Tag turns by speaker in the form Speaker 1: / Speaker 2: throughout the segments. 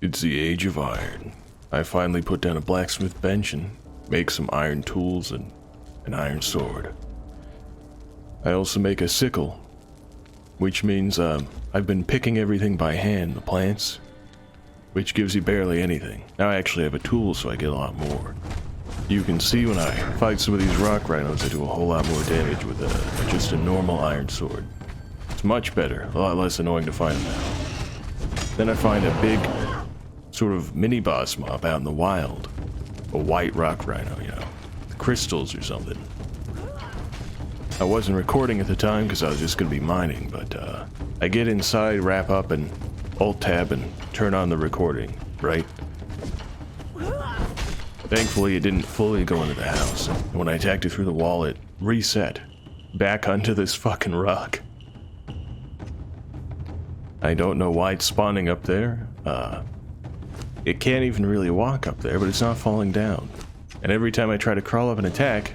Speaker 1: It's the age of iron. I finally put down a blacksmith bench and make some iron tools and an iron sword. I also make a sickle, which means I've been picking everything by hand, the plants, which gives you barely anything. Now I actually have a tool, so I get a lot more. You can see when I fight some of these rock rhinos, I do a whole lot more damage with just a normal iron sword. It's much better, a lot less annoying to find them now. Then I find a big, sort of mini-boss mob out in the wild. A white rock rhino, you know, crystals or something. I wasn't recording at the time because I was just going to be mining, but I get inside, wrap up, and Alt-Tab and turn on the recording, right? Thankfully, it didn't fully go into the house. When I attacked it through the wall, it reset back onto this fucking rock. I don't know why it's spawning up there. It can't even really walk up there, but it's not falling down. And every time I try to crawl up and attack,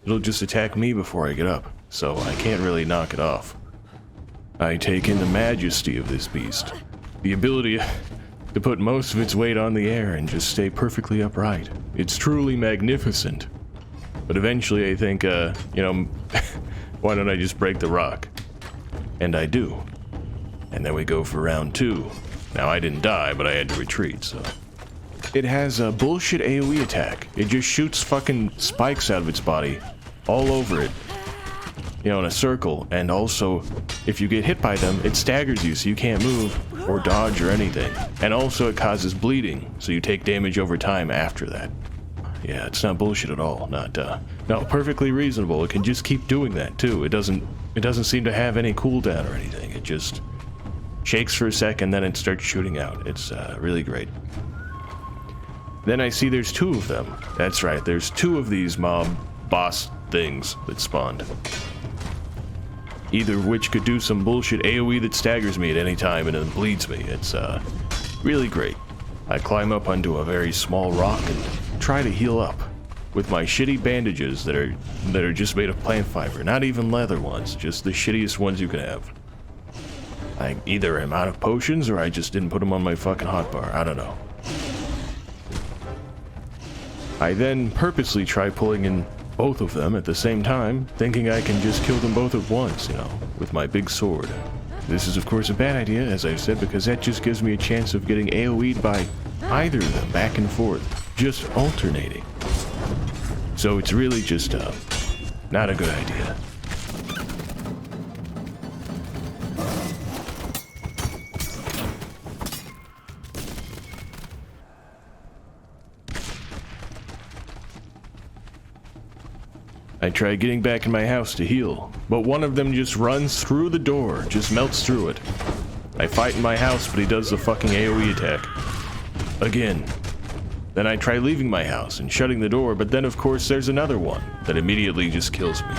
Speaker 1: it'll just attack me before I get up, so I can't really knock it off. I take in the majesty of this beast. The ability to put most of its weight on the air and just stay perfectly upright. It's truly magnificent. But eventually I think, you know, why don't I just break the rock? And I do. And then we go for round 2. Now I didn't die, but I had to retreat, so. It has a bullshit AoE attack. It just shoots fucking spikes out of its body, all over it. You know, in a circle, and also, if you get hit by them, it staggers you so you can't move, or dodge, or anything. And also it causes bleeding, so you take damage over time after that. Yeah, it's not bullshit at all, no, perfectly reasonable. It can just keep doing that, too. It doesn't seem to have any cooldown or anything. It just shakes for a second, then it starts shooting out. It's, really great. Then I see there's 2 of them. That's right, there's 2 of these mob boss things that spawned. Either of which could do some bullshit AoE that staggers me at any time and then bleeds me. It's, really great. I climb up onto a very small rock and try to heal up with my shitty bandages that are just made of plant fiber. Not even leather ones, just the shittiest ones you can have. I either am out of potions or I just didn't put them on my fucking hotbar. I don't know. I then purposely try pulling in both of them at the same time, thinking I can just kill them both at once, you know, with my big sword. This is of course a bad idea, as I've said, because that just gives me a chance of getting AoE'd by either of them back and forth, just alternating. So it's really just, not a good idea. I try getting back in my house to heal, but one of them just runs through the door, just melts through it. I fight in my house, but he does the fucking AoE attack. Again. Then I try leaving my house and shutting the door, but then of course there's another one that immediately just kills me.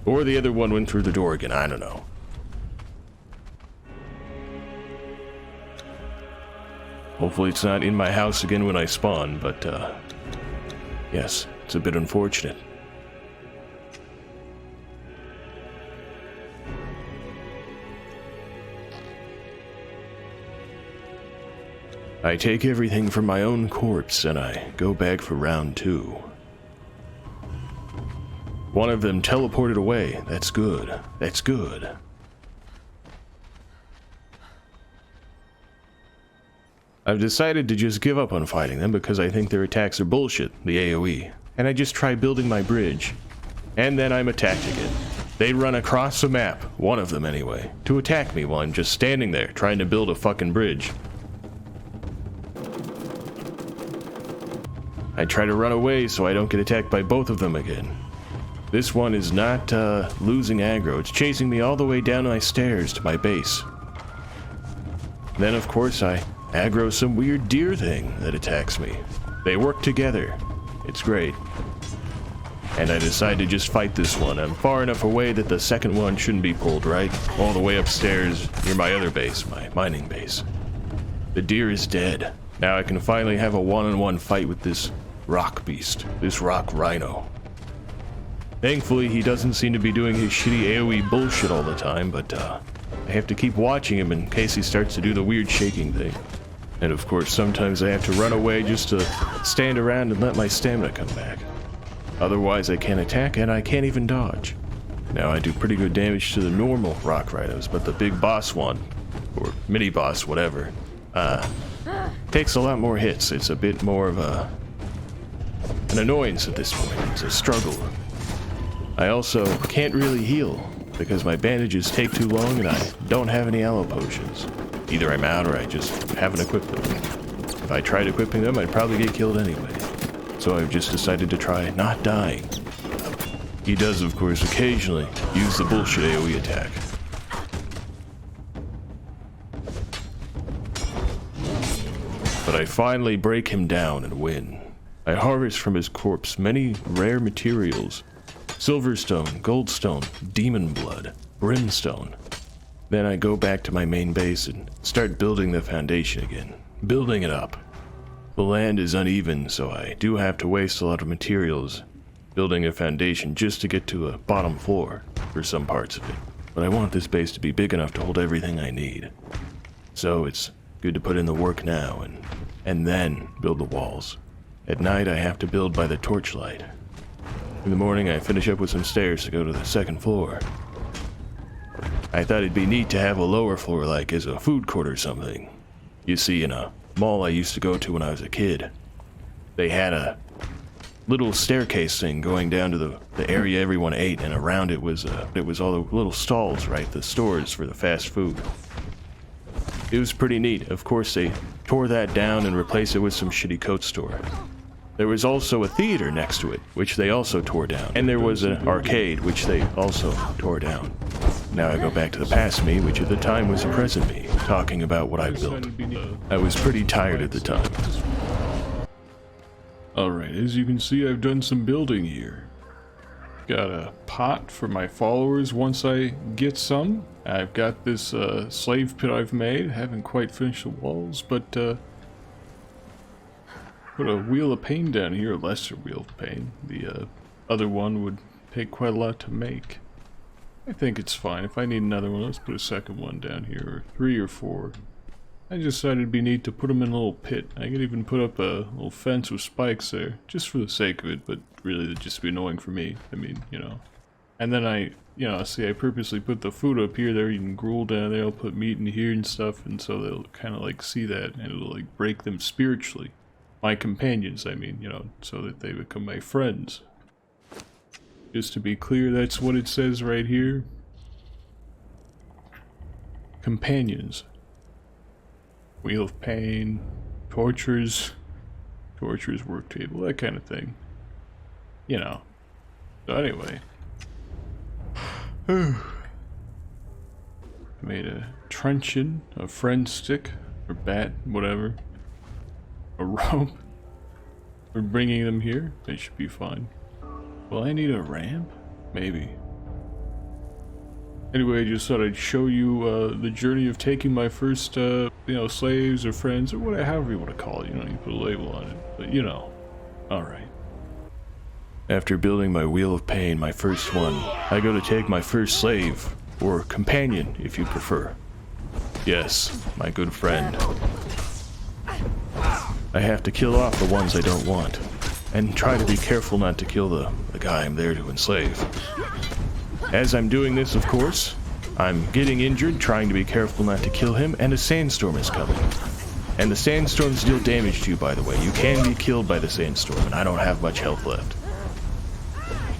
Speaker 1: Or the other one went through the door again, I don't know. Hopefully it's not in my house again when I spawn, but yes, it's a bit unfortunate. I take everything from my own corpse and I go back for round 2. One of them teleported away. That's good. That's good. I've decided to just give up on fighting them because I think their attacks are bullshit, the AoE. And I just try building my bridge. And then I'm attacked again. They run across the map, one of them anyway, to attack me while I'm just standing there trying to build a fucking bridge. I try to run away so I don't get attacked by both of them again. This one is not losing aggro. It's chasing me all the way down my stairs to my base. Then of course I aggro some weird deer thing that attacks me. They work together. It's great. And I decide to just fight this one. I'm far enough away that the second one shouldn't be pulled, right? All the way upstairs near my other base, my mining base. The deer is dead. Now I can finally have a one-on-one fight with this rock beast, this rock rhino. Thankfully, he doesn't seem to be doing his shitty AoE bullshit all the time, but I have to keep watching him in case he starts to do the weird shaking thing. And of course, sometimes I have to run away just to stand around and let my stamina come back. Otherwise, I can't attack and I can't even dodge. Now, I do pretty good damage to the normal rock rhinos, but the big boss one, or mini boss, whatever, takes a lot more hits. It's a bit more of an annoyance at this point. It's a struggle. I also can't really heal because my bandages take too long and I don't have any aloe potions. Either I'm out or I just haven't equipped them. If I tried equipping them, I'd probably get killed anyway. So I've just decided to try not dying. He does, of course, occasionally use the bullshit AoE attack. But I finally break him down and win. I harvest from his corpse many rare materials. Silverstone, goldstone, demon blood, brimstone. Then I go back to my main base and start building the foundation again. Building it up. The land is uneven, so I do have to waste a lot of materials building a foundation just to get to a bottom floor for some parts of it. But I want this base to be big enough to hold everything I need. So it's good to put in the work now and then build the walls. At night I have to build by the torchlight. In the morning I finish up with some stairs to go to the second floor. I thought it'd be neat to have a lower floor like as a food court or something. You see, in a mall I used to go to when I was a kid, they had a little staircase thing going down to the area everyone ate, and around it was all the little stalls, right? The stores for the fast food. It was pretty neat. Of course, they tore that down and replaced it with some shitty coat store. There was also a theater next to it, which they also tore down. And there was an arcade, which they also tore down. Now I go back to the past me, which at the time was the present me, talking about what I built. I was pretty tired at the time. Alright, as you can see, I've done some building here. Got a pot for my followers once I get some. I've got this slave pit I've made. Haven't quite finished the walls, but put a wheel of pain down here, a lesser wheel of pain. The other one would take quite a lot to make. I think it's fine. If I need another one, let's put a second one down here, or 3 or 4. I just decided it'd be neat to put them in a little pit. I could even put up a little fence with spikes there, just for the sake of it, but really it'd just be annoying for me. I mean, you know. And then I purposely put the food up here. They're eating gruel down there. I'll put meat in here and stuff, and so they'll kind of like see that, and it'll like break them spiritually. My companions, I mean, you know, so that they become my friends. Just to be clear, that's what it says right here. Companions. Wheel of pain, tortures, work table, that kind of thing. You know. So anyway. I made a truncheon, a friend stick, or bat, whatever. A rope. We're bringing them here. They should be fine. Will I need a ramp? Maybe. Anyway, I just thought I'd show you the journey of taking my first, slaves or friends, or whatever, however you want to call it. You know, you put a label on it, but you know. Alright. After building my wheel of pain, my first one, I go to take my first slave, or companion, if you prefer. Yes, my good friend. I have to kill off the ones I don't want, and try to be careful not to kill the guy I'm there to enslave. As I'm doing this, of course, I'm getting injured, trying to be careful not to kill him, and a sandstorm is coming. And the sandstorms deal damage to you, by the way. You can be killed by the sandstorm, and I don't have much health left.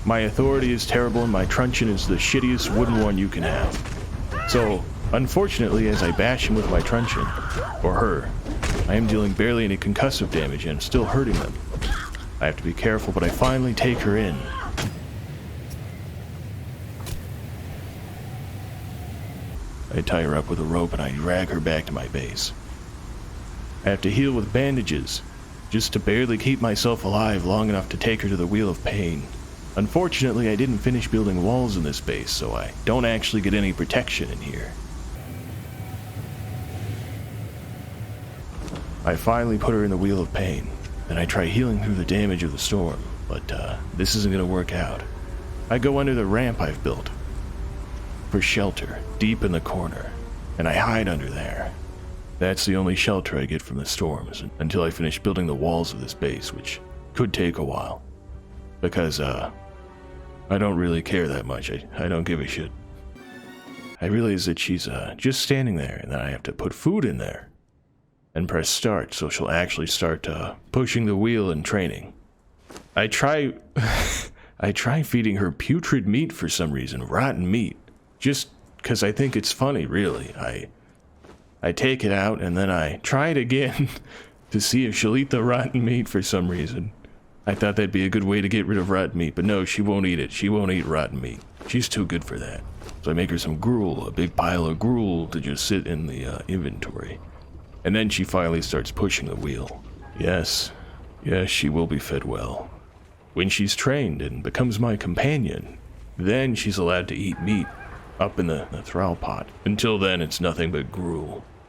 Speaker 1: My authority is terrible, and my truncheon is the shittiest wooden one you can have. So, unfortunately, as I bash him with my truncheon, or her, I am dealing barely any concussive damage, and I'm still hurting them. I have to be careful, but I finally take her in. I tie her up with a rope and I drag her back to my base. I have to heal with bandages, just to barely keep myself alive long enough to take her to the Wheel of Pain. Unfortunately, I didn't finish building walls in this base, so I don't actually get any protection in here. I finally put her in the Wheel of Pain, then I try healing through the damage of the storm, but this isn't going to work out. I go under the ramp I've built for shelter, deep in the corner, and I hide under there. That's the only shelter I get from the storms until I finish building the walls of this base, which could take a while. Because, I don't really care that much. I don't give a shit. I realize that she's, just standing there, and then I have to put food in there. And press start, so she'll actually start, pushing the wheel and training. I try feeding her putrid meat for some reason, rotten meat. Just because I think it's funny, really. I take it out, and then I try it again to see if she'll eat the rotten meat for some reason. I thought that'd be a good way to get rid of rotten meat, but no, she won't eat it. She won't eat rotten meat. She's too good for that. So I make her some gruel, a big pile of gruel to just sit in the inventory. And then she finally starts pushing the wheel. Yes, she will be fed well. When she's trained and becomes my companion, then she's allowed to eat meat up in the thrall pot. Until then, it's nothing but gruel.